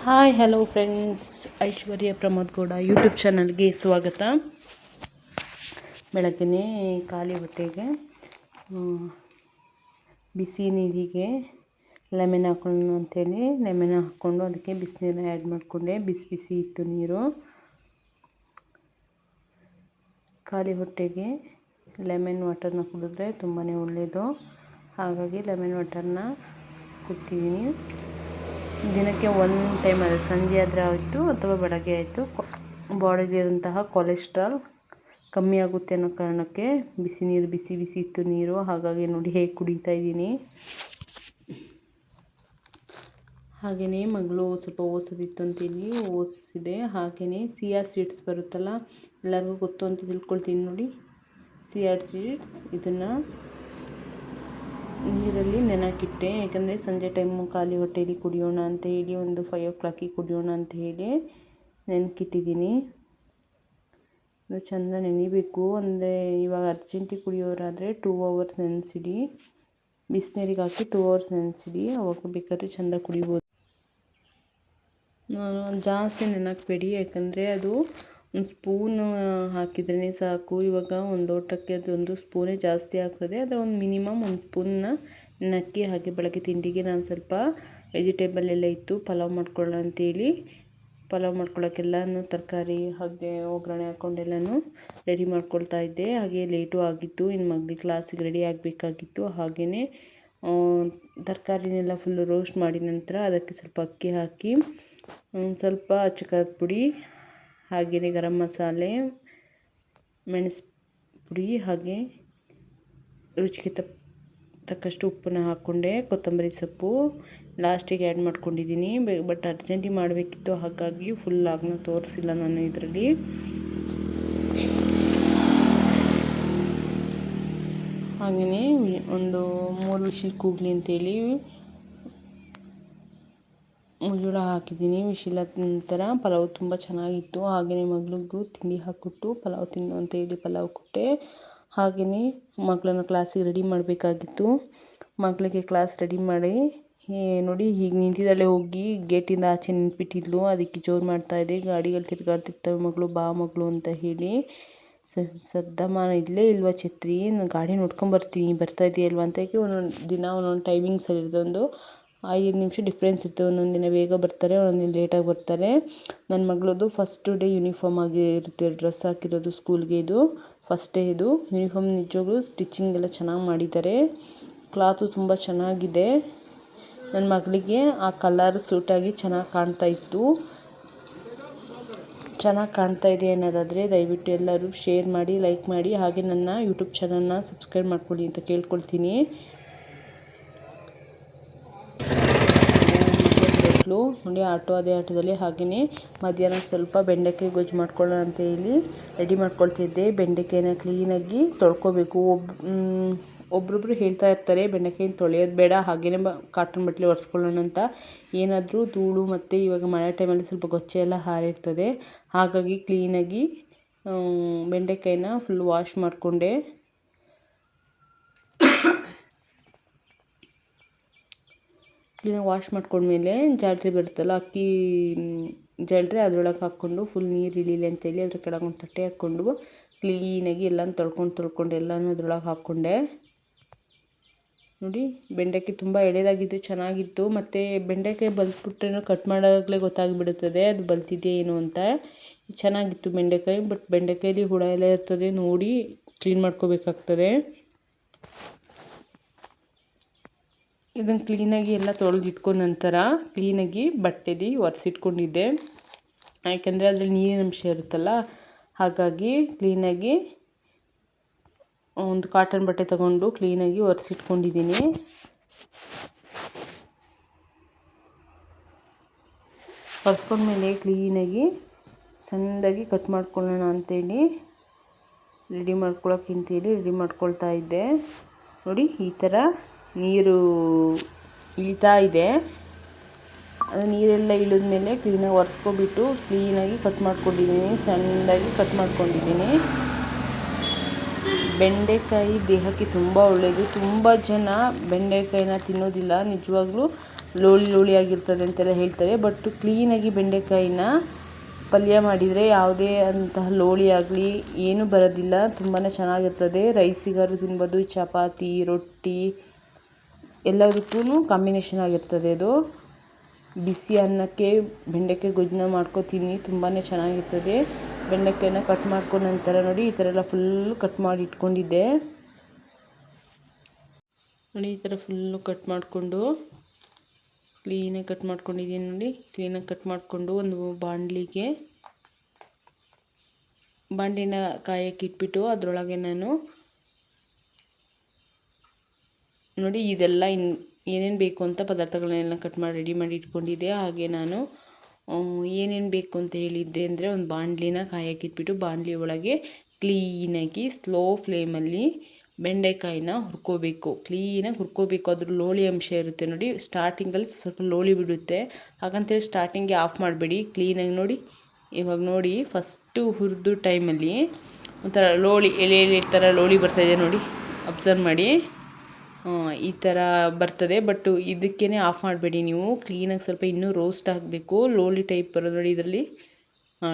Hi hello friends, ಐಶ್ವರ್ಯ Pramod Gowda YouTube ಚಾನಲ್ಗೆ ಸ್ವಾಗತ. ಬೆಳಗ್ಗೆ ಖಾಲಿ ಹೊಟ್ಟೆಗೆ ಬಿಸಿ ನೀರಿಗೆ ಲೆಮನ್ ಹಾಕೊಂಡು ಅಂತೇಳಿ ಲೆಮನ್ ಹಾಕ್ಕೊಂಡು ಅದಕ್ಕೆ ಬಿಸಿನೀರನ್ನ ಆ್ಯಡ್ ಮಾಡಿಕೊಂಡೆ. ಬಿಸಿ ಬಿಸಿ ಇತ್ತು ನೀರು. ಖಾಲಿ ಹೊಟ್ಟೆಗೆ ಲೆಮನ್ ವಾಟರ್ನ ಕುಡಿದ್ರೆ ತುಂಬಾ ಒಳ್ಳೆಯದು. ಹಾಗಾಗಿ ಲೆಮನ್ ವಾಟರ್ನ ಕುಡ್ತಿದ್ದೀನಿ. ದಿನಕ್ಕೆ ಒಂದು ಟೈಮ್, ಅದು ಸಂಜೆ ಆದರೆ ಆಯಿತು ಅಥವಾ ಬೆಳಗ್ಗೆ ಆಯಿತು. ಬಾಡಿಲಿರುವಂತಹ ಕೊಲೆಸ್ಟ್ರಾಲ್ ಕಮ್ಮಿ ಆಗುತ್ತೆ ಅನ್ನೋ ಕಾರಣಕ್ಕೆ ಬಿಸಿ ನೀರು, ಬಿಸಿ ಬಿಸಿ ಇತ್ತು ನೀರು. ಹಾಗಾಗಿ ನೋಡಿ ಹೇಗೆ ಕುಡಿತಾ ಇದ್ದೀನಿ. ಹಾಗೆಯೇ ಮಗಳು ಸ್ವಲ್ಪ ಓದಿಸೋದಿತ್ತು ಅಂತೇಳಿ ಓದಿಸಿದೆ. ಹಾಗೆಯೇ ಸಿಯಾ ಸೀಡ್ಸ್ ಬರುತ್ತಲ್ಲ, ಎಲ್ಲರಿಗೂ ಗೊತ್ತು ಅಂತ ತಿಳ್ಕೊಳ್ತೀನಿ. ನೋಡಿ, ಸಿಯಾ ಸೀಡ್ಸ್ ಇದನ್ನು ನೀರಲ್ಲಿ ನೆನಕಿಟ್ಟೆ. ಯಾಕಂದರೆ ಸಂಜೆ ಟೈಮು ಖಾಲಿ ಹೊಟ್ಟೆಯಲ್ಲಿ ಕುಡಿಯೋಣ ಅಂತ ಹೇಳಿ, ಒಂದು 5 o'clock ಕುಡಿಯೋಣ ಅಂತ ಹೇಳಿ ನೆನಕಿಟ್ಟಿದ್ದೀನಿ. ಇದು ಚೆಂದ ನೆನಿಬೇಕು. ಅಂದರೆ ಇವಾಗ ಅರ್ಜೆಂಟಿಗೆ ಕುಡಿಯೋರಾದರೆ 2 hours ನೆನೆಸಿಡಿ, ಬಿಸಿನೀರಿಗೆ ಹಾಕಿ 2 hours ನೆನೆಸಿಡಿ. ಅವಾಗ ಬೇಕಾದ್ರೆ ಚೆಂದ ಕುಡಿಬೋದು. ಜಾಸ್ತಿ ನೆನಕಬೇಡಿ, ಯಾಕಂದರೆ ಅದು ಒಂದು ಸ್ಪೂನು ಹಾಕಿದ್ರೇ ಸಾಕು. ಇವಾಗ ಒಂದು ಲೋಟಕ್ಕೆ ಅದೊಂದು ಸ್ಪೂನೇ ಜಾಸ್ತಿ ಆಗ್ತದೆ. ಅದರ ಒಂದು ಮಿನಿಮಮ್ 1 ಸ್ಪೂನ್ನ ನೆನಕ್ಕಿ. ಹಾಗೆ ಬೆಳಗ್ಗೆ ತಿಂಡಿಗೆ ನಾನು ಸ್ವಲ್ಪ ವೆಜಿಟೇಬಲ್ ಎಲ್ಲ ಇತ್ತು, ಪಲಾವ್ ಮಾಡ್ಕೊಳ್ಳೋಣ ಅಂತೇಳಿ ಪಲಾವ್ ಮಾಡ್ಕೊಳ್ಳೋಕ್ಕೆಲ್ಲನೂ ತರಕಾರಿ ಹಾಗೆ ಒಗ್ಗರಣೆ ಹಾಕ್ಕೊಂಡೆಲ್ಲನೂ ರೆಡಿ ಮಾಡ್ಕೊಳ್ತಾ ಇದ್ದೆ. ಹಾಗೆ ಲೇಟು ಆಗಿತ್ತು, ಇನ್ನು ಮಗಳಿಗೆ ಕ್ಲಾಸಿಗೆ ರೆಡಿ ಆಗಬೇಕಾಗಿತ್ತು. ಹಾಗೆಯೇ ತರಕಾರಿನೆಲ್ಲ ಫುಲ್ಲು ರೋಸ್ಟ್ ಮಾಡಿದ ನಂತರ ಅದಕ್ಕೆ ಸ್ವಲ್ಪ ಅಕ್ಕಿ ಹಾಕಿ, ಸ್ವಲ್ಪ ಅಚ್ಚ ಪುಡಿ, ಹಾಗೆಯೇ ಗರಂ ಮಸಾಲೆ, ಮೆಣಸು ಪುಡಿ, ಹಾಗೆ ರುಚಿಗೆ ತಕ್ಕಷ್ಟು ಉಪ್ಪನ್ನು ಹಾಕ್ಕೊಂಡೆ. ಕೊತ್ತಂಬರಿ ಸೊಪ್ಪು ಲಾಸ್ಟಿಗೆ ಆ್ಯಡ್ ಮಾಡ್ಕೊಂಡಿದ್ದೀನಿ. ಬಟ್ ಅರ್ಜೆಂಟಿಗೆ ಮಾಡಬೇಕಿತ್ತು, ಹಾಗಾಗಿ ಫುಲ್ ಆಗನ್ನ ತೋರಿಸಿಲ್ಲ ನಾನು ಇದರಲ್ಲಿ. ಹಾಗೆಯೇ ಒಂದು 3 ವಿಷಲ್ ಕೂಗಲಿ ಅಂತೇಳಿ ಮುಜುಳ ಹಾಕಿದ್ದೀನಿ. ವಿಶಿಲ ನಂತರ ಪಲಾವ್ ತುಂಬ ಚೆನ್ನಾಗಿತ್ತು. ಹಾಗೆಯೇ ಮಗಳಿಗೂ ತಿಂಡಿ ಹಾಕ್ಬಿಟ್ಟು ಪಲಾವ್ ತಿನ್ನು ಅಂತೇಳಿ ಪಲಾವ್ ಕೊಟ್ಟೆ. ಹಾಗೆಯೇ ಮಗಳನ್ನ ಕ್ಲಾಸಿಗೆ ರೆಡಿ ಮಾಡಬೇಕಾಗಿತ್ತು. ಮಗಳಿಗೆ ಕ್ಲಾಸ್ ರೆಡಿ ಮಾಡಿ ನೋಡಿ ಹೀಗೆ ನಿಂತಿದ್ದಾಳೆ. ಹೋಗಿ ಗೇಟಿಂದ ಆಚೆ ನಿಂತ್ಬಿಟ್ಟಿದ್ಲು. ಅದಕ್ಕೆ ಜೋರು ಮಾಡ್ತಾಯಿದ್ದೆ. ಗಾಡಿಗಳು ತಿರ್ಗಾಡ್ತಿರ್ತವೆ, ಮಗಳು ಬಾ ಮಗಳು ಅಂತ ಹೇಳಿ. ಸದ್ದಮ್ಮ ಇಲ್ಲೇ ಇಲ್ವಾ ಛತ್ರಿ, ನಾನು ಗಾಡಿ ನೋಡ್ಕೊಂಬರ್ತೀನಿ, ಬರ್ತಾ ಇದೆಯಲ್ವ ಅಂತ. ಒಂದೊಂದು ದಿನ ಒಂದೊಂದು ಟೈಮಿಂಗ್ಸಲ್ಲಿ ಇರೋದೊಂದು 5 ನಿಮಿಷ ಡಿಫ್ರೆನ್ಸ್ ಇತ್ತು. ಒಂದೊಂದು ದಿನ ಬೇಗ ಬರ್ತಾರೆ, ಒಂದೊಂದು ದಿನ ಲೇಟಾಗಿ ಬರ್ತಾರೆ. ನನ್ನ ಮಗಳದ್ದು ಫಸ್ಟ್ ಡೇ ಯೂನಿಫಾರ್ಮ್ ಆಗಿ ಇರುತ್ತೆ, ಡ್ರೆಸ್ ಹಾಕಿರೋದು ಸ್ಕೂಲ್ಗೆ. ಇದು ಫಸ್ಟ್ ಡೇ. ಇದು ಯೂನಿಫಾರ್ಮ್ ನಿಜವಾಗ್ಲೂ ಸ್ಟಿಚಿಂಗ್ ಎಲ್ಲ ಚೆನ್ನಾಗಿ ಮಾಡಿದ್ದಾರೆ. ಕ್ಲಾತು ತುಂಬ ಚೆನ್ನಾಗಿದೆ. ನನ್ನ ಮಗಳಿಗೆ ಆ ಕಲರ್ ಸೂಟಾಗಿ ಚೆನ್ನಾಗಿ ಕಾಣ್ತಾ ಇತ್ತು. ಚೆನ್ನಾಗಿ ಕಾಣ್ತಾ ಇದೆ ಅನ್ನೋದಾದರೆ ದಯವಿಟ್ಟು ಎಲ್ಲರೂ ಶೇರ್ ಮಾಡಿ, ಲೈಕ್ ಮಾಡಿ, ಹಾಗೆ ನನ್ನ ಯೂಟ್ಯೂಬ್ ಚಾನಲ್ನ ಸಬ್ಸ್ಕ್ರೈಬ್ ಮಾಡ್ಕೊಳ್ಳಿ ಅಂತ ಕೇಳ್ಕೊಳ್ತೀನಿ. ನೋಡಿ ಅದೇ ಆಟೋದಲ್ಲಿ. ಹಾಗೆಯೇ ಮಧ್ಯಾಹ್ನ ಸ್ವಲ್ಪ ಬೆಂಡೆಕಾಯಿ ಗೊಜ್ಜು ಮಾಡ್ಕೊಳ್ಳೋಣ ಅಂತ ಹೇಳಿ ರೆಡಿ ಮಾಡ್ಕೊಳ್ತಿದ್ದೆ. ಬೆಂಡೆಕಾಯಿನ ಕ್ಲೀನಾಗಿ ತೊಳ್ಕೊಬೇಕು. ಒಬ್ರೊಬ್ರು ಹೇಳ್ತಾ ಇರ್ತಾರೆ ಬೆಂಡೆಕಾಯಿನ ತೊಳೆಯೋದು ಬೇಡ, ಹಾಗೆಯೇ ಕಾಟನ್ ಬಟ್ಟೆ ಒರೆಸ್ಕೊಳ್ಳೋಣ ಅಂತ. ಏನಾದರೂ ಧೂಳು ಮತ್ತು ಇವಾಗ ಮಳೆ ಟೈಮಲ್ಲಿ ಸ್ವಲ್ಪ ಗೊಚ್ಚೆ ಎಲ್ಲ ಹಾರಿರ್ತದೆ. ಹಾಗಾಗಿ ಕ್ಲೀನಾಗಿ ಬೆಂಡೆಕಾಯಿನ ಫುಲ್ ವಾಶ್ ಮಾಡಿಕೊಂಡೆ. ಕ್ಲೀನಾಗಿ ವಾಶ್ ಮಾಡ್ಕೊಂಡ್ಮೇಲೆ ಜಾಲ್ರಿ ಬರುತ್ತಲ್ಲ, ಅಕ್ಕಿ ಜಾಲ್ರಿ, ಅದರೊಳಗೆ ಹಾಕ್ಕೊಂಡು ಫುಲ್ ನೀರು ಇಳಿಲಿ ಅಂತೇಳಿ ಅದ್ರ ಕೆಳಗೆ ಒಂದು ತಟ್ಟೆ ಹಾಕ್ಕೊಂಡು ಕ್ಲೀನಾಗಿ ಎಲ್ಲನೂ ತೊಳ್ಕೊಂಡು ಎಲ್ಲನೂ ಅದ್ರೊಳಗೆ ಹಾಕ್ಕೊಂಡೆ. ನೋಡಿ ಬೆಂಡೆಕಾಯಿ ತುಂಬ ಎಳೆದಾಗಿದ್ದು ಚೆನ್ನಾಗಿತ್ತು. ಮತ್ತು ಬೆಂಡೆಕಾಯಿ ಬಲ್ತ್ಬಿಟ್ರೇನೋ ಕಟ್ ಮಾಡೋವಾಗಲೇ ಗೊತ್ತಾಗಿಬಿಡುತ್ತದೆ ಅದು ಬಲ್ತಿದೆಯೇ ಏನು ಅಂತ. ಚೆನ್ನಾಗಿತ್ತು ಬೆಂಡೆಕಾಯಿ. ಬಟ್ ಬೆಂಡೆಕಾಯಲ್ಲಿ ಹುಳ ಎಲ್ಲ ಇರ್ತದೆ, ನೋಡಿ ಕ್ಲೀನ್ ಮಾಡ್ಕೋಬೇಕಾಗ್ತದೆ. ಇದನ್ನು ಕ್ಲೀನಾಗಿ ಎಲ್ಲ ತೊಳೆದಿಟ್ಕೊಂಡ ನಂತರ ಕ್ಲೀನಾಗಿ ಬಟ್ಟೆಲಿ ಒರೆಸಿಟ್ಕೊಂಡಿದ್ದೆ. ಯಾಕೆಂದರೆ ಅದರಲ್ಲಿ ನೀರಿನ ಅಂಶ ಇರುತ್ತಲ್ಲ, ಹಾಗಾಗಿ ಕ್ಲೀನಾಗಿ ಒಂದು ಕಾಟನ್ ಬಟ್ಟೆ ತಗೊಂಡು ಕ್ಲೀನಾಗಿ ಒರೆಸಿಟ್ಕೊಂಡಿದ್ದೀನಿ. ಒರೆಸ್ಕೊಂಡ್ಮೇಲೆ ಕ್ಲೀನಾಗಿ ಸಣ್ಣದಾಗಿ ಕಟ್ ಮಾಡ್ಕೊಳ್ಳೋಣ ಅಂತೇಳಿ ರೆಡಿ ಮಾಡ್ಕೊಳ್ತಾ ಇದ್ದೆ. ನೋಡಿ ಈ ಥರ ನೀರು ಇಳಿತಾ ಇದೆ. ಅದು ನೀರೆಲ್ಲ ಇಳಿದ್ಮೇಲೆ ಕ್ಲೀನಾಗಿ ಒರೆಸ್ಕೊಬಿಟ್ಟು ಕ್ಲೀನಾಗಿ ಕಟ್ ಮಾಡ್ಕೊಂಡಿದ್ದೀನಿ, ಸಣ್ಣದಾಗಿ ಕಟ್ ಮಾಡ್ಕೊಂಡಿದ್ದೀನಿ. ಬೆಂಡೆಕಾಯಿ ದೇಹಕ್ಕೆ ತುಂಬ ಒಳ್ಳೆಯದು. ತುಂಬ ಜನ ಬೆಂಡೆಕಾಯಿನ ತಿನ್ನೋದಿಲ್ಲ. ನಿಜವಾಗ್ಲೂ ಲೋಳಿ ಲೋಳಿಯಾಗಿರ್ತದೆ ಅಂತೆಲ್ಲ ಹೇಳ್ತಾರೆ. ಬಟ್ ಕ್ಲೀನಾಗಿ ಬೆಂಡೆಕಾಯಿನ ಪಲ್ಯ ಮಾಡಿದರೆ ಯಾವುದೇ ಅಂತಹ ಲೋಳಿ ಆಗಲಿ ಏನೂ ಬರೋದಿಲ್ಲ. ತುಂಬಾ ಚೆನ್ನಾಗಿರ್ತದೆ. ರೈಸಿಗಾದ್ರು ತಿನ್ಬೋದು, ಚಪಾತಿ, ರೊಟ್ಟಿ ಎಲ್ಲದಕ್ಕೂ ಕಾಂಬಿನೇಷನ್ ಆಗಿರ್ತದೆ ಅದು. ಬಿಸಿ ಅನ್ನಕ್ಕೆ ಬೆಂಡೆಕಾಯಿ ಗೊಜ್ಜನ್ನ ಮಾಡ್ಕೊತೀನಿ, ತುಂಬಾ ಚೆನ್ನಾಗಿರ್ತದೆ. ಬೆಂಡೆಕಾಯಿನ ಕಟ್ ಮಾಡ್ಕೊಂಡ ನಂತರ ನೋಡಿ ಈ ಥರ ಎಲ್ಲ ಫುಲ್ಲು ಕಟ್ ಮಾಡಿ ಇಟ್ಕೊಂಡಿದ್ದೆ ನೋಡಿ. ಈ ಥರ ಫುಲ್ಲು ಕಟ್ ಮಾಡಿಕೊಂಡು ಕ್ಲೀನಾಗಿ ಕಟ್ ಮಾಡ್ಕೊಂಡಿದ್ದೀನಿ ನೋಡಿ. ಕ್ಲೀನಾಗಿ ಕಟ್ ಮಾಡಿಕೊಂಡು ಒಂದು ಬಾಣಲಿನ ಕಾಯಕ್ಕೆ ಇಟ್ಬಿಟ್ಟು ಅದರೊಳಗೆ ನಾನು ನೋಡಿ ಇದೆಲ್ಲ ಏನೇನು ಬೇಕು ಅಂತ ಪದಾರ್ಥಗಳನ್ನೆಲ್ಲ ಕಟ್ ಮಾಡಿ ರೆಡಿ ಮಾಡಿ ಇಟ್ಕೊಂಡಿದ್ದೆ. ಹಾಗೆ ನಾನು ಏನೇನು ಬೇಕು ಅಂತ ಹೇಳಿದ್ದೆ ಅಂದರೆ ಒಂದು ಬಾಣಲಿನ ಕಾಯಕ್ಕೆ ಇಟ್ಬಿಟ್ಟು ಬಾಣಲಿ ಒಳಗೆ ಕ್ಲೀನಾಗಿ ಸ್ಲೋ ಫ್ಲೇಮಲ್ಲಿ ಬೆಂಡೆಕಾಯಿನ ಹುರ್ಕೋಬೇಕು. ಕ್ಲೀನಾಗಿ ಹುರ್ಕೋಬೇಕು. ಅದ್ರ ಲೋಳಿ ಅಂಶ ಇರುತ್ತೆ ನೋಡಿ. ಸ್ಟಾರ್ಟಿಂಗಲ್ಲಿ ಸ್ವಲ್ಪ ಲೋಳಿ ಬಿಡುತ್ತೆ, ಹಾಗಂತೇಳಿ ಸ್ಟಾರ್ಟಿಂಗ್ಗೆ ಆಫ್ ಮಾಡಬೇಡಿ. ಕ್ಲೀನಾಗಿ ನೋಡಿ, ಇವಾಗ ನೋಡಿ ಫಸ್ಟು ಹುರಿದು ಟೈಮಲ್ಲಿ ಒಂಥರ ಲೋಳಿ ಎಲೆ ಥರ ಲೋಳಿ ಬರ್ತಾಯಿದೆ ನೋಡಿ, ಅಬ್ಸರ್ವ್ ಮಾಡಿ. ಈ ಥರ ಬರ್ತದೆ. ಬಟ್ ಇದಕ್ಕೇ ಆಫ್ ಮಾಡಬೇಡಿ ನೀವು. ಕ್ಲೀನಾಗಿ ಸ್ವಲ್ಪ ಇನ್ನೂ ರೋಸ್ಟ್ ಆಗಬೇಕು. ಲೋಳಿ ಟೈಪ್ ಬರೋದು ನೋಡಿ ಇದರಲ್ಲಿ.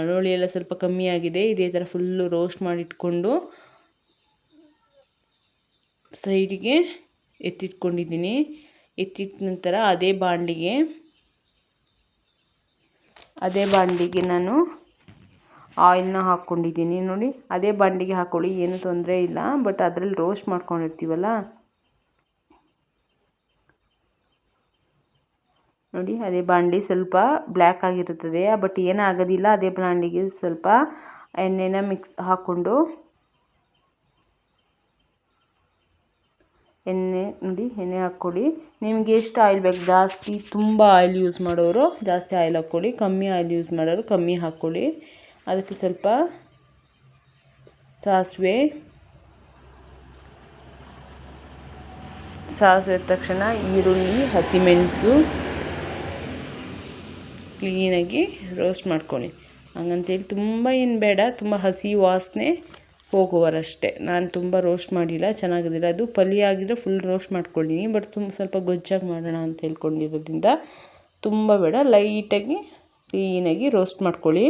ಲೋಳಿ ಎಲ್ಲ ಸ್ವಲ್ಪ ಕಮ್ಮಿ ಆಗಿದೆ. ಇದೇ ಥರ ಫುಲ್ಲು ರೋಸ್ಟ್ ಮಾಡಿಟ್ಕೊಂಡು ಸೈಡಿಗೆ ಎತ್ತಿಟ್ಕೊಂಡಿದ್ದೀನಿ. ಎತ್ತಿಟ್ಟ ನಂತರ ಅದೇ ಬಾಣಲಿಗೆ ನಾನು ಆಯಿಲ್ನ ಹಾಕ್ಕೊಂಡಿದ್ದೀನಿ ನೋಡಿ. ಅದೇ ಬಾಣಲಿಗೆ ಹಾಕ್ಕೊಳ್ಳಿ, ಏನೂ ತೊಂದರೆ ಇಲ್ಲ. ಬಟ್ ಅದರಲ್ಲಿ ರೋಸ್ಟ್ ಮಾಡ್ಕೊಂಡಿರ್ತೀವಲ್ಲ ನೋಡಿ, ಅದೇ ಬಾಣಲಿ ಸ್ವಲ್ಪ ಬ್ಲ್ಯಾಕ್ ಆಗಿರುತ್ತದೆ. ಬಟ್ ಏನಾಗೋದಿಲ್ಲ. ಅದೇ ಬಾಣಲಿಗೆ ಸ್ವಲ್ಪ ಎಣ್ಣೆನ ಹಾಕ್ಕೊಂಡು ಎಣ್ಣೆ ಹಾಕ್ಕೊಳ್ಳಿ. ನಿಮಗೆ ಎಷ್ಟು ಆಯಿಲ್ ಬೇಕು, ಜಾಸ್ತಿ ತುಂಬ ಆಯಿಲ್ ಯೂಸ್ ಮಾಡೋರು ಜಾಸ್ತಿ ಆಯಿಲ್ ಹಾಕ್ಕೊಳ್ಳಿ, ಕಮ್ಮಿ ಆಯಿಲ್ ಯೂಸ್ ಮಾಡೋರು ಕಮ್ಮಿ ಹಾಕ್ಕೊಳ್ಳಿ. ಅದಕ್ಕೆ ಸ್ವಲ್ಪ ಸಾಸಿವೆ ತಕ್ಷಣ ಈರುಳ್ಳಿ, ಹಸಿಮೆಣಸು ಕ್ಲೀನಾಗಿ ರೋಸ್ಟ್ ಮಾಡ್ಕೊಳ್ಳಿ. ಹಂಗಂತೇಳಿ ತುಂಬ ಏನು ಬೇಡ, ತುಂಬ ಹಸಿ ವಾಸನೆ ಹೋಗುವರಷ್ಟೇ. ನಾನು ತುಂಬ ರೋಸ್ಟ್ ಮಾಡಿಲ್ಲ, ಚೆನ್ನಾಗಿದ್ದಿಲ್ಲ. ಅದು ಪಲ್ಯ ಆಗಿದ್ರೆ ಫುಲ್ ರೋಸ್ಟ್ ಮಾಡ್ಕೊಂಡಿನಿ. ಬಟ್ ಸ್ವಲ್ಪ ಗೊಜ್ಜಾಗಿ ಮಾಡೋಣ ಅಂತ ಹೇಳ್ಕೊಂಡಿರೋದ್ರಿಂದ ತುಂಬ ಬೇಡ, ಲೈಟಾಗಿ ಕ್ಲೀನಾಗಿ ರೋಸ್ಟ್ ಮಾಡ್ಕೊಳ್ಳಿ.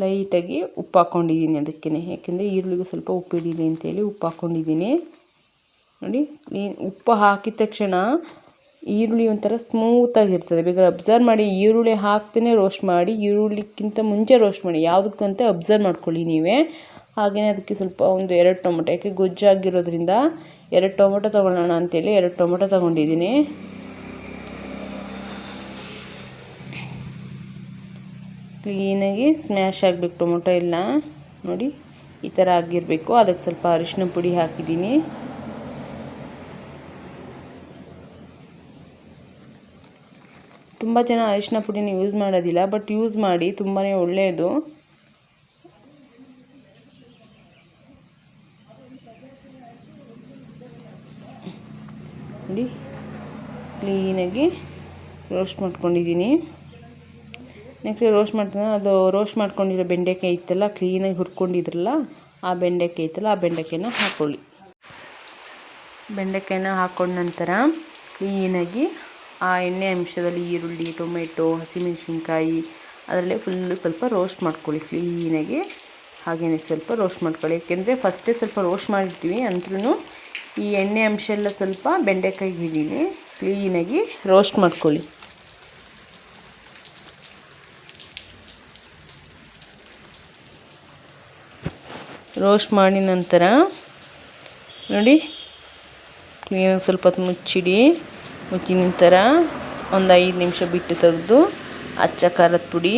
ಲೈಟಾಗಿ ಉಪ್ಪು ಹಾಕ್ಕೊಂಡಿದ್ದೀನಿ ಅದಕ್ಕೇ, ಯಾಕೆಂದರೆ ಈರುಳ್ಳಿಗೂ ಸ್ವಲ್ಪ ಉಪ್ಪು ಹಿಡೀಲಿ ಅಂತೇಳಿ ಉಪ್ಪು ಹಾಕ್ಕೊಂಡಿದ್ದೀನಿ ನೋಡಿ. ಉಪ್ಪು ಹಾಕಿದ ತಕ್ಷಣ ಈರುಳ್ಳಿ ಒಂಥರ ಸ್ಮೂತಾಗಿರ್ತದೆ. ಬೇಕಾದ್ರೆ ಅಬ್ಸರ್ವ್ ಮಾಡಿ, ಈರುಳ್ಳಿ ಹಾಕ್ತೇ ರೋಸ್ಟ್ ಮಾಡಿ, ಈರುಳ್ಳಿಗಿಂತ ಮುಂಚೆ ರೋಸ್ಟ್ ಮಾಡಿ, ಯಾವುದಕ್ಕಂತ ಅಬ್ಸರ್ವ್ ಮಾಡ್ಕೊಳ್ಳಿ ನೀವೇ. ಹಾಗೆಯೇ ಅದಕ್ಕೆ ಸ್ವಲ್ಪ ಒಂದು 2 ಟೊಮೊಟೊ, ಯಾಕೆ ಗೊಜ್ಜಾಗಿರೋದ್ರಿಂದ 2 ಟೊಮೊಟೊ ತೊಗೊಳ್ಳೋಣ ಅಂತೇಳಿ 2 ಟೊಮೊಟೊ ತೊಗೊಂಡಿದ್ದೀನಿ. ಕ್ಲೀನಾಗಿ ಸ್ಮ್ಯಾಶ್ ಆಗಬೇಕು ಟೊಮೊಟೊ ಎಲ್ಲ ನೋಡಿ, ಈ ಥರ ಆಗಿರಬೇಕು. ಅದಕ್ಕೆ ಸ್ವಲ್ಪ ಅರಿಶಿನ ಪುಡಿ ಹಾಕಿದ್ದೀನಿ. ತುಂಬ ಜನ ಅರಿಶಿನ ಪುಡಿನ ಯೂಸ್ ಮಾಡೋದಿಲ್ಲ, ಬಟ್ ಯೂಸ್ ಮಾಡಿ, ತುಂಬಾ ಒಳ್ಳೆಯದು. ನೋಡಿ ಕ್ಲೀನಾಗಿ ರೋಸ್ಟ್ ಮಾಡ್ಕೊಂಡಿದ್ದೀನಿ. ನೆಕ್ಸ್ಟ್ ರೋಸ್ಟ್ ಮಾಡ್ತೀನಿ. ಅದು ರೋಸ್ಟ್ ಮಾಡ್ಕೊಂಡಿರೋ ಬೆಂಡೆಕಾಯಿ ಇತ್ತಲ್ಲ, ಕ್ಲೀನಾಗಿ ಹುರ್ಕೊಂಡಿದ್ರಲ್ಲ ಆ ಬೆಂಡೆಕಾಯಿ ಇತ್ತಲ್ಲ, ಆ ಬೆಂಡೆಕಾಯಿನ ಹಾಕ್ಕೊಳ್ಳಿ. ಬೆಂಡೆಕಾಯಿನ ಹಾಕ್ಕೊಂಡ ನಂತರ ಕ್ಲೀನಾಗಿ ಆ ಎಣ್ಣೆ ಅಂಶದಲ್ಲಿ ಈರುಳ್ಳಿ, ಟೊಮೆಟೊ, ಹಸಿಮೆಣಸಿನ್ಕಾಯಿ ಅದರಲ್ಲೇ ಫುಲ್ಲು ಸ್ವಲ್ಪ ರೋಸ್ಟ್ ಮಾಡ್ಕೊಳ್ಳಿ ಕ್ಲೀನಾಗಿ. ಹಾಗೆಯೇ ಸ್ವಲ್ಪ ರೋಸ್ಟ್ ಮಾಡ್ಕೊಳ್ಳಿ, ಏಕೆಂದರೆ ಫಸ್ಟೇ ಸ್ವಲ್ಪ ರೋಸ್ಟ್ ಮಾಡಿರ್ತೀವಿ. ಅಂದ್ರೂ ಈ ಎಣ್ಣೆ ಅಂಶ ಎಲ್ಲ ಸ್ವಲ್ಪ ಬೆಂಡೆಕಾಯಿಗೆ ಹಿಡೀಲಿ. ಕ್ಲೀನಾಗಿ ರೋಸ್ಟ್ ಮಾಡ್ಕೊಳ್ಳಿ. ರೋಸ್ಟ್ ಮಾಡಿದ ನಂತರ ನೋಡಿ ಕ್ಲೀನಾಗಿ ಸ್ವಲ್ಪ ಹೊತ್ತು ಮುಚ್ಚಿದ ನಂತರ ಒಂದು 5 ನಿಮಿಷ ಬಿಟ್ಟು ತೆಗೆದು ಅಚ್ಚ ಖಾರದ ಪುಡಿ,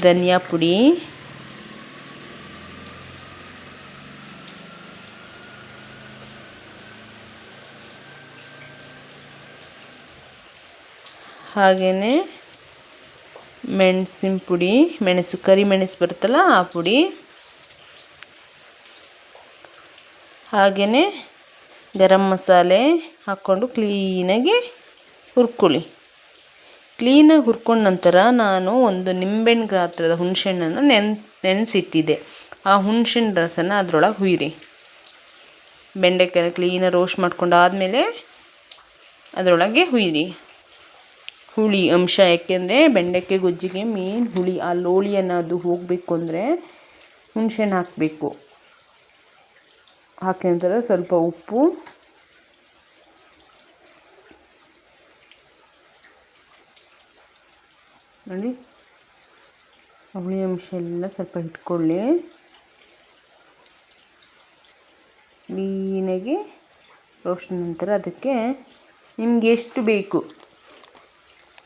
ಧನಿಯಾ ಪುಡಿ, ಹಾಗೆಯೇ ಮೆಣಸಿನ ಪುಡಿ, ಕರಿಮೆಣಸು ಬರುತ್ತಲ್ಲ ಆ ಪುಡಿ, ಹಾಗೆಯೇ ಗರಂ ಮಸಾಲೆ ಹಾಕ್ಕೊಂಡು ಕ್ಲೀನಾಗಿ ಹುರ್ಕೊಳ್ಳಿ. ಕ್ಲೀನಾಗಿ ಹುರ್ಕೊಂಡ ನಂತರ ನಾನು ಒಂದು ನಿಂಬೆಹಣ್ಣು ಗಾತ್ರದ ಹುಣಸೆಹಣ್ಣನ್ನು ನೆನೆಸಿಟ್ಟಿದ್ದೆ. ಆ ಹುಣಸೆಹಣ್ಣು ರಸನ ಅದರೊಳಗೆ ಹುಯ್ಯಿರಿ. ಬೆಂಡೆಕಾಯಿನ ಕ್ಲೀನಾಗಿ ರೋಸ್ಟ್ ಮಾಡ್ಕೊಂಡಾದಮೇಲೆ ಅದರೊಳಗೆ ಹುಯ್ಯಿರಿ. ಹುಳಿ ಅಂಶ, ಯಾಕೆಂದರೆ ಬೆಂಡೆಕಾಯಿ ಗೊಜ್ಜಿಗೆ ಮೇನ್ ಹುಳಿ, ಆ ಲೋಳಿ ಅನ್ನೋದು ಹೋಗಬೇಕು ಅಂದರೆ ಹುಣಸೆಹಣ್ಣು ಹಾಕಬೇಕು. ಹಾಕಿ ನಂತರ ಸ್ವಲ್ಪ ಉಪ್ಪು, ನೋಡಿ ಹುಳಿ ಅಂಶ ಎಲ್ಲ ಸ್ವಲ್ಪ ಇಟ್ಕೊಳ್ಳಿ. ಕ್ಲೀನಾಗಿ ರೋಸ್ಟ್ ನಂತರ ಅದಕ್ಕೆ ನಿಮ್ಗೆ ಎಷ್ಟು ಬೇಕು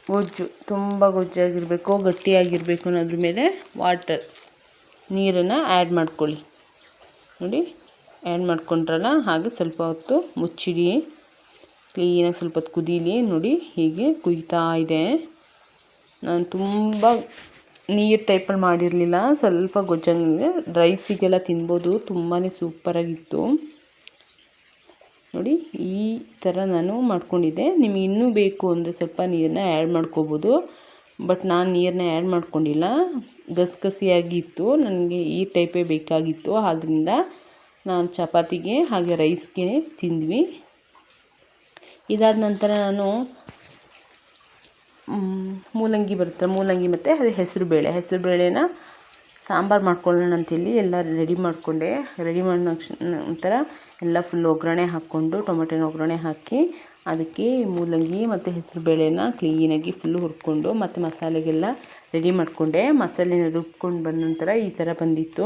ಗೊಜ್ಜು, ತುಂಬ ಗೊಜ್ಜಾಗಿರಬೇಕು ಗಟ್ಟಿಯಾಗಿರಬೇಕು ಅನ್ನೋದ್ರ ಮೇಲೆ ನೀರನ್ನು ಆ್ಯಡ್ ಮಾಡ್ಕೊಳ್ಳಿ. ನೋಡಿ ಆ್ಯಡ್ ಮಾಡ್ಕೊಂಡ್ರಲ್ಲ, ಹಾಗೆ ಸ್ವಲ್ಪ ಹೊತ್ತು ಮುಚ್ಚಿಡಿ. ಕ್ಲೀನಾಗಿ ಸ್ವಲ್ಪ ಹೊತ್ತು ಕುದೀಲಿ. ನೋಡಿ ಹೀಗೆ ಕುದೀತಾ ಇದೆ. ನಾನು ತುಂಬ ನೀರು ಟೈಪಲ್ಲಿ ಮಾಡಿರಲಿಲ್ಲ, ಸ್ವಲ್ಪ ಗೊಜ್ಜಾಗಿದೆ. ರೈಸಿಗೆಲ್ಲ ತಿನ್ಬೋದು, ತುಂಬಾ ಸೂಪರಾಗಿತ್ತು. ನೋಡಿ ಈ ಥರ ನಾನು ಮಾಡ್ಕೊಂಡಿದ್ದೆ. ನಿಮಗೆ ಇನ್ನೂ ಬೇಕು ಅಂದರೆ ಸ್ವಲ್ಪ ನೀರನ್ನ ಆ್ಯಡ್ ಮಾಡ್ಕೋಬೋದು, ಬಟ್ ನಾನು ನೀರನ್ನ ಆ್ಯಡ್ ಮಾಡ್ಕೊಂಡಿಲ್ಲ. ಗಸಗಸಿಯಾಗಿತ್ತು, ನನಗೆ ಈ ಟೈಪೇ ಬೇಕಾಗಿತ್ತು. ಆದ್ದರಿಂದ ನಾನು ಚಪಾತಿಗೆ ಹಾಗೆ ರೈಸ್ಗೆ ತಿಂದ್ವಿ. ಇದಾದ ನಂತರ ನಾನು ಮೂಲಂಗಿ ಬರುತ್ತೆ, ಮೂಲಂಗಿ ಮತ್ತು ಅದು ಹೆಸರುಬೇಳೆನ ಸಾಂಬಾರು ಮಾಡ್ಕೊಳ್ಳೋಣ ಅಂತೇಳಿ ಎಲ್ಲ ರೆಡಿ ಮಾಡಿಕೊಂಡೆ. ರೆಡಿ ಮಾಡಿದ ನಂತರ ಎಲ್ಲ ಫುಲ್ ಒಗ್ಗರಣೆ ಹಾಕ್ಕೊಂಡು, ಟೊಮೆಟೊನ ಒಗ್ಗರಣೆ ಹಾಕಿ ಅದಕ್ಕೆ ಮೂಲಂಗಿ ಮತ್ತು ಹೆಸರುಬೇಳೆನ ಕ್ಲೀನಾಗಿ ಫುಲ್ಲು ಹುರ್ಕೊಂಡು ಮತ್ತು ಮಸಾಲೆಗೆಲ್ಲ ರೆಡಿ ಮಾಡಿಕೊಂಡೆ. ಮಸಾಲೆನ ರುಬ್ಕೊಂಡು ಬಂದ ನಂತರ ಈ ಥರ ಬಂದಿತ್ತು.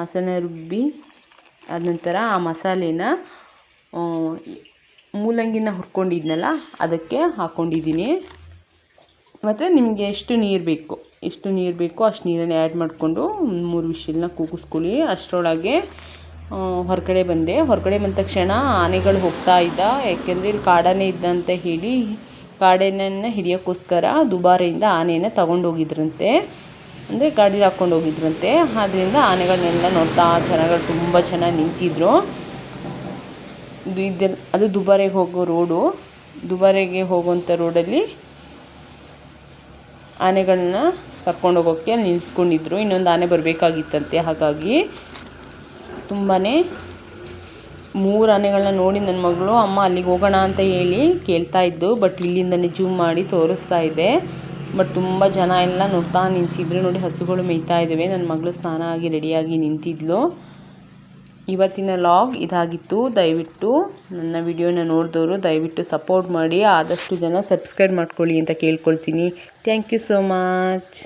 ಮಸಾಲೆ ರುಬ್ಬಿ ಆದ ನಂತರ ಆ ಮಸಾಲೆನ ಮೂಲಂಗಿನ ಹುರ್ಕೊಂಡಿದ್ನಲ್ಲ ಅದಕ್ಕೆ ಹಾಕ್ಕೊಂಡಿದ್ದೀನಿ. ಮತ್ತು ನಿಮಗೆ ಎಷ್ಟು ನೀರು ಬೇಕೋ ಅಷ್ಟು ನೀರನ್ನು ಆ್ಯಡ್ ಮಾಡಿಕೊಂಡು 3 ವಿಷಲ್ನ ಕೂಗಿಸ್ಕೊಳ್ಳಿ. ಅಷ್ಟರೊಳಗೆ ಹೊರಗಡೆ ಬಂದ ತಕ್ಷಣ ಆನೆಗಳು ಹೋಗ್ತಾ ಇದ್ದ. ಯಾಕೆಂದರೆ ಇಲ್ಲಿ ಕಾಡಾನೆ ಇದ್ದ ಅಂತ ಹೇಳಿ ಕಾಡಾನೆಯನ್ನು ಹಿಡಿಯೋಕ್ಕೋಸ್ಕರ ದುಬಾರೆಯಿಂದ ಆನೆಯನ್ನು ತಗೊಂಡೋಗಿದ್ರಂತೆ, ಅಂದರೆ ಗಾಡೀಲಿ ಹಾಕ್ಕೊಂಡು ಹೋಗಿದ್ರಂತೆ. ಆದ್ದರಿಂದ ಆನೆಗಳನ್ನೆಲ್ಲ ನೋಡ್ತಾ ಜನಗಳು ತುಂಬ ಚೆನ್ನಾಗಿ ನಿಂತಿದ್ರು. ಅದು ದುಬಾರೆಗೆ ಹೋಗೋ ರೋಡು. ದುಬಾರೆಗೆ ಹೋಗುವಂಥ ರೋಡಲ್ಲಿ ಆನೆಗಳನ್ನ ಕರ್ಕೊಂಡು ಹೋಗೋಕ್ಕೆ ನಿಲ್ಲಿಸ್ಕೊಂಡಿದ್ರು. ಇನ್ನೊಂದು ಆನೆ ಬರಬೇಕಾಗಿತ್ತಂತೆ. ಹಾಗಾಗಿ ತುಂಬಾ 3 ಆನೆಗಳನ್ನ ನೋಡಿ ನನ್ನ ಮಗಳು ಅಮ್ಮ ಅಲ್ಲಿಗೆ ಹೋಗೋಣ ಅಂತ ಹೇಳಿ ಕೇಳ್ತಾ ಇದ್ದು. ಬಟ್ ಇಲ್ಲಿಂದನೇ ಜೂಮ್ ಮಾಡಿ ತೋರಿಸ್ತಾ ಇದ್ದೆ. ಬಟ್ ತುಂಬ ಜನ ಎಲ್ಲ ನೋಡ್ತಾ ನಿಂತಿದ್ರು. ನೋಡಿ ಹಸುಗಳು ಮೇಯ್ತಾ ಇದ್ದಾವೆ. ನನ್ನ ಮಗಳು ಸ್ನಾನ ಆಗಿ ರೆಡಿಯಾಗಿ ನಿಂತಿದ್ಲು. ಇವತ್ತಿನ ಲಾಗ್ ಇದಾಗಿತ್ತು. ದಯವಿಟ್ಟು ನನ್ನ ವಿಡಿಯೋನ ನೋಡಿದವರು ದಯವಿಟ್ಟು ಸಪೋರ್ಟ್ ಮಾಡಿ, ಆದಷ್ಟು ಜನ ಸಬ್ಸ್ಕ್ರೈಬ್ ಮಾಡ್ಕೊಳ್ಳಿ ಅಂತ ಕೇಳ್ಕೊಳ್ತೀನಿ. Thank you so much.